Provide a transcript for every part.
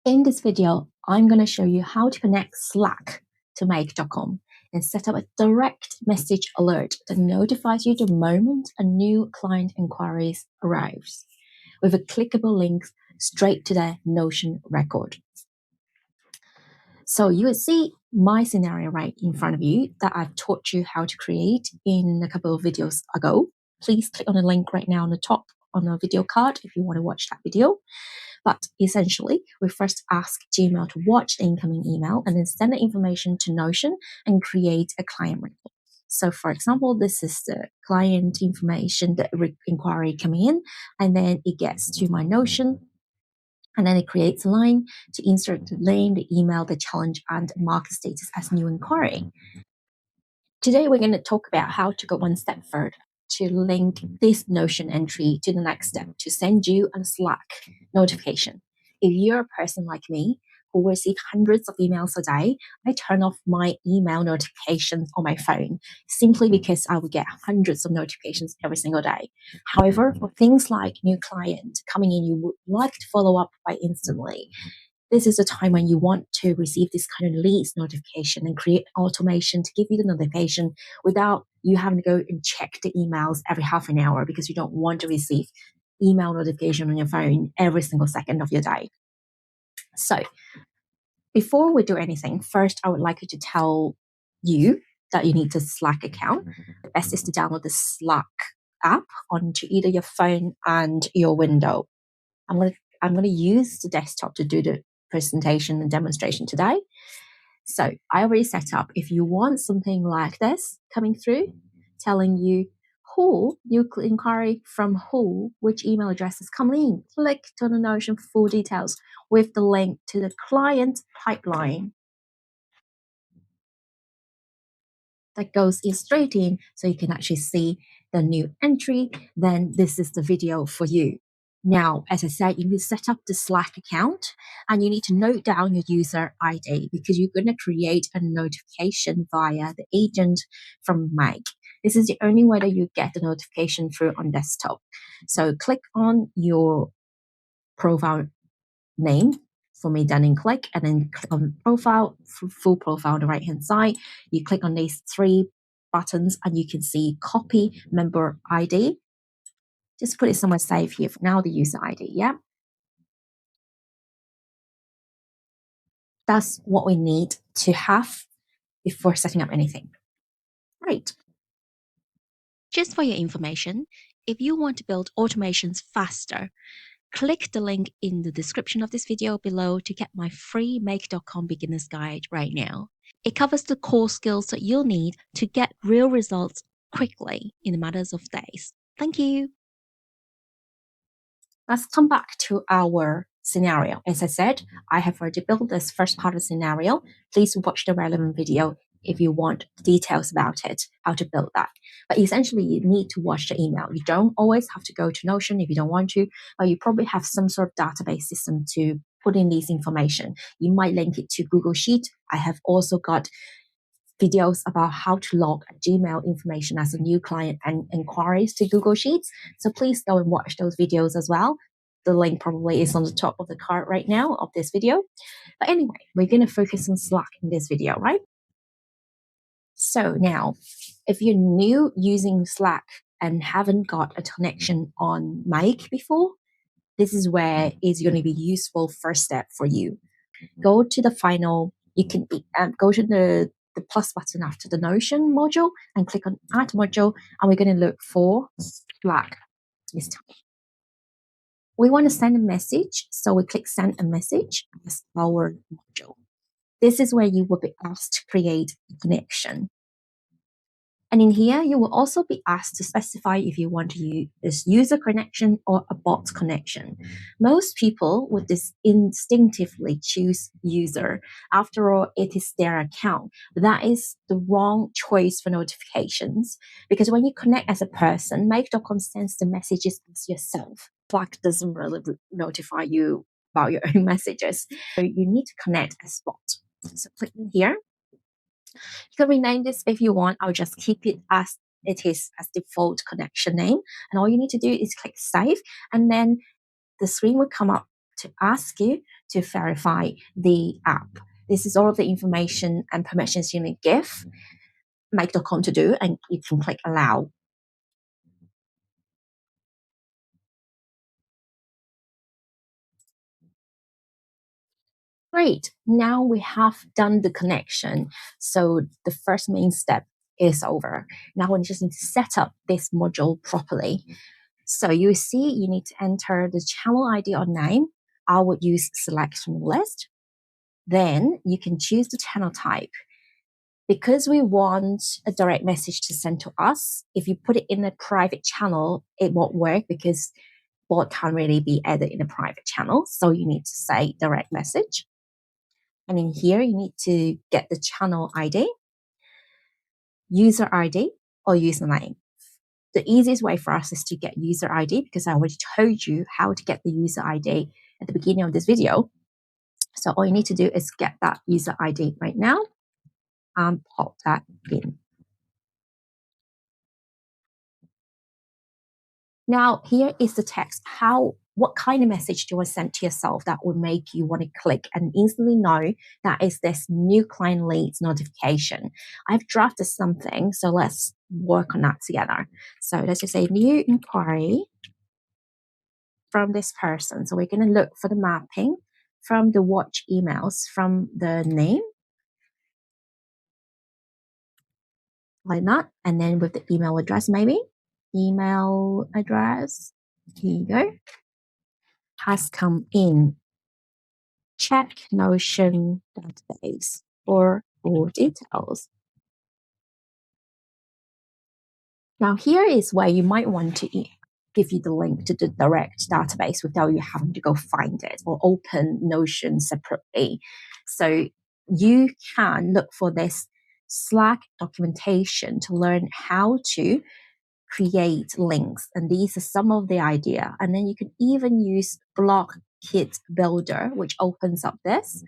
In this video, I'm going to show you how to connect Slack to make.com and set up a direct message alert that notifies you the moment a new client inquiries arrives with a clickable link straight to their Notion record. So you will see my scenario right in front of you that I've taught you how to create in a couple of videos ago. Please click on the link right now on the top on the video card if you want to watch that video. But essentially, we first ask Gmail to watch the incoming email and then send the information to Notion and create a client record. So for example, this is the client information, the inquiry coming in, and then it gets to my Notion, and then it creates a line to insert the name, the email, the challenge, and mark the status as new inquiry. Today, we're going to talk about how to go one step further to link this Notion entry to the next step to send you a Slack notification. If you're a person like me who receives hundreds of emails a day, I turn off my email notifications on my phone simply because I will get hundreds of notifications every single day. However, for things like new client coming in, you would like to follow up by instantly. This is the time when you want to receive this kind of leads notification and create automation to give you the notification without you having to go and check the emails every half an hour because you don't want to receive email notification on your phone every single second of your day. So before we do anything, first I would like you to tell you that you need a Slack account. The best is to download the Slack app onto either your phone and your window. I'm going to use the desktop to do the presentation and demonstration today. So I already set up. If you want something like this coming through, telling you who, new inquiry from who, which email address is coming in, click to the Notion for full details with the link to the client pipeline that goes in straight in so you can actually see the new entry. Then this is the video for you. Now, as I said, you need to set up the Slack account and you need to note down your user ID because you're going to create a notification via the agent from Make. This is the only way that you get the notification through on desktop. So click on your profile name for me, done and click, and then click on profile, full profile on the right hand side. You click on these three buttons and you can see copy member ID. Just put it somewhere safe here for now, the user ID, yeah? That's what we need to have before setting up anything. Right. Just for your information, if you want to build automations faster, click the link in the description of this video below to get my free Make.com beginner's guide right now. It covers the core skills that you'll need to get real results quickly in matters of days. Thank you. Let's come back to our scenario. As I said, I have already built this first part of the scenario. Please watch the relevant video if you want details about it, how to build that. But essentially, you need to watch the email. You don't always have to go to Notion if you don't want to, but you probably have some sort of database system to put in this information. You might link it to Google Sheet. I have also got videos about how to log Gmail information as a new client and inquiries to Google Sheets. So please go and watch those videos as well. The link probably is on the top of the card right now of this video. But anyway, we're going to focus on Slack in this video, right? So now, if you're new using Slack and haven't got a connection on Make before, this is where it's going to be useful first step for you. Go to the final, you can go to the plus button after the Notion module and click on Add Module, and we're going to look for Slack this time. We want to send a message, so we click Send a Message as our module. This is where you will be asked to create a connection. And in here, you will also be asked to specify if you want to use this user connection or a bot connection. Most people would instinctively choose user. After all, it is their account. But that is the wrong choice for notifications because when you connect as a person, Make.com sends the messages as yourself. Slack doesn't really notify you about your own messages. So you need to connect as bot. So click in here. You can rename this if you want. I'll just keep it as it is as default connection name. And all you need to do is click save. And then the screen will come up to ask you to verify the app. This is all of the information and permissions you need to give make.com to do, and you can click allow. Great. Now we have done the connection. So the first main step is over. Now we just need to set up this module properly. So you see you need to enter the channel ID or name. I would use select from the list. Then you can choose the channel type. Because we want a direct message to send to us, if you put it in a private channel, it won't work because bot can't really be added in a private channel. So you need to say direct message. And in here, you need to get the channel ID, user ID, or username. The easiest way for us is to get user ID because I already told you how to get the user ID at the beginning of this video. So all you need to do is get that user ID right now and pop that in. Now, here is the text. What kind of message do I send to yourself that would make you want to click and instantly know that is this new client leads notification? I've drafted something, so let's work on that together. So let's just say new inquiry from this person. So we're going to look for the mapping from the watch emails, from the name, like that, and then with the email address, maybe. Email address, here you go, has come in. Check Notion database for all details. Now here is where you might want to give you the link to the direct database without you having to go find it or open Notion separately. So you can look for this Slack documentation to learn how to create links. And these are some of the idea. And then you can even use Block Kit Builder, which opens up this.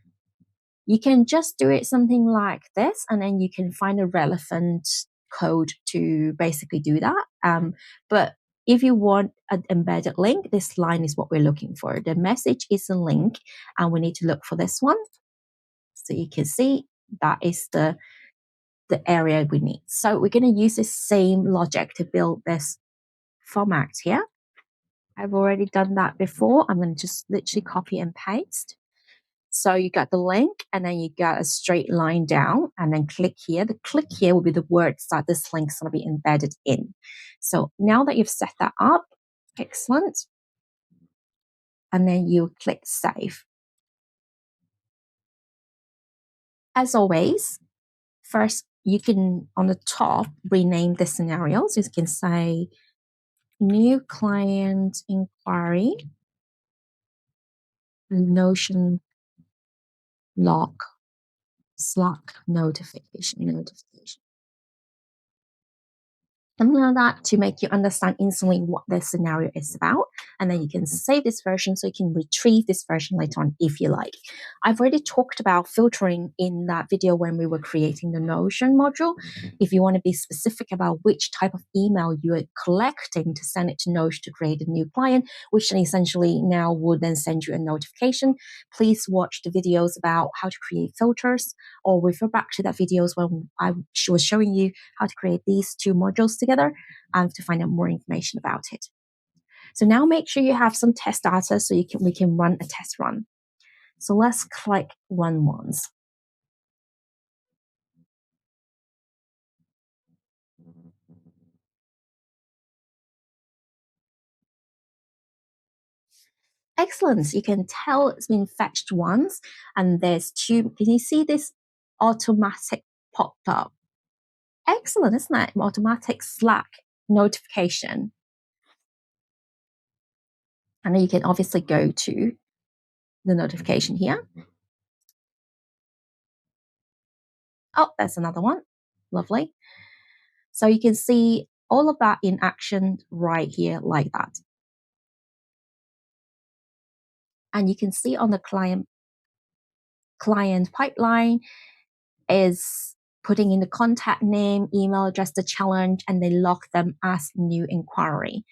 You can just do it something like this, and then you can find a relevant code to basically do that. But if you want an embedded link, this line is what we're looking for. The message is a link, and we need to look for this one. So you can see that is the area we need. So we're going to use the same logic to build this format here. I've already done that before. I'm going to just literally copy and paste. So you got the link, and then you got a straight line down, and then click here. The click here will be the words that this link is going to be embedded in. So now that you've set that up, excellent. And then you click save. As always, first you can, on the top, rename the scenario. So you can say new client inquiry, Notion log, Slack notification. Something like that to make you understand instantly what the scenario is about. And then you can save this version so you can retrieve this version later on if you like. I've already talked about filtering in that video when we were creating the Notion module. If you want to be specific about which type of email you are collecting to send it to Notion to create a new client, which then essentially now will then send you a notification, please watch the videos about how to create filters, or refer back to that videos when I was showing you how to create these two modules together and to find out more information about it. So now make sure you have some test data so we can run a test run. So let's click run once. Excellent. You can tell it's been fetched once, and there's two. Can you see this automatic popped up? Excellent, isn't it? Automatic Slack notification. And then you can obviously go to the notification here. Oh, there's another one. Lovely. So you can see all of that in action right here like that. And you can see on the client pipeline is putting in the contact name, email address, the challenge, and they log them as new inquiry.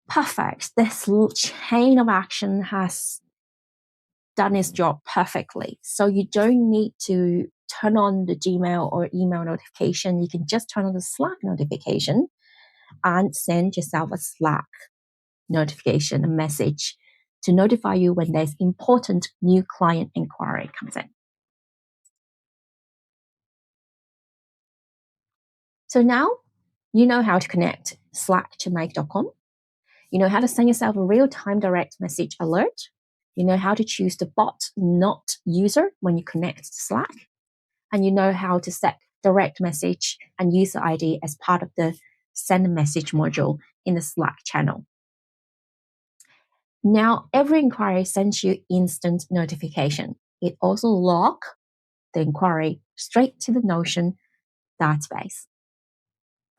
Perfect. This chain of action has done its job perfectly. So you don't need to turn on the Gmail or email notification. You can just turn on the Slack notification and send yourself a Slack notification, a message to notify you when there's important new client inquiry comes in. So now you know how to connect Slack to Make.com. You know how to send yourself a real-time direct message alert. You know how to choose the bot, not user, when you connect to Slack. And you know how to set direct message and user ID as part of the send a message module in the Slack channel. Now, every inquiry sends you instant notification. It also logs the inquiry straight to the Notion database.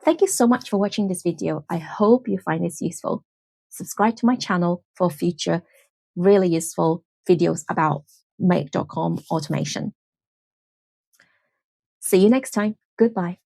Thank you so much for watching this video. I hope you find this useful. Subscribe to my channel for future really useful videos about Make.com automation. See you next time. Goodbye.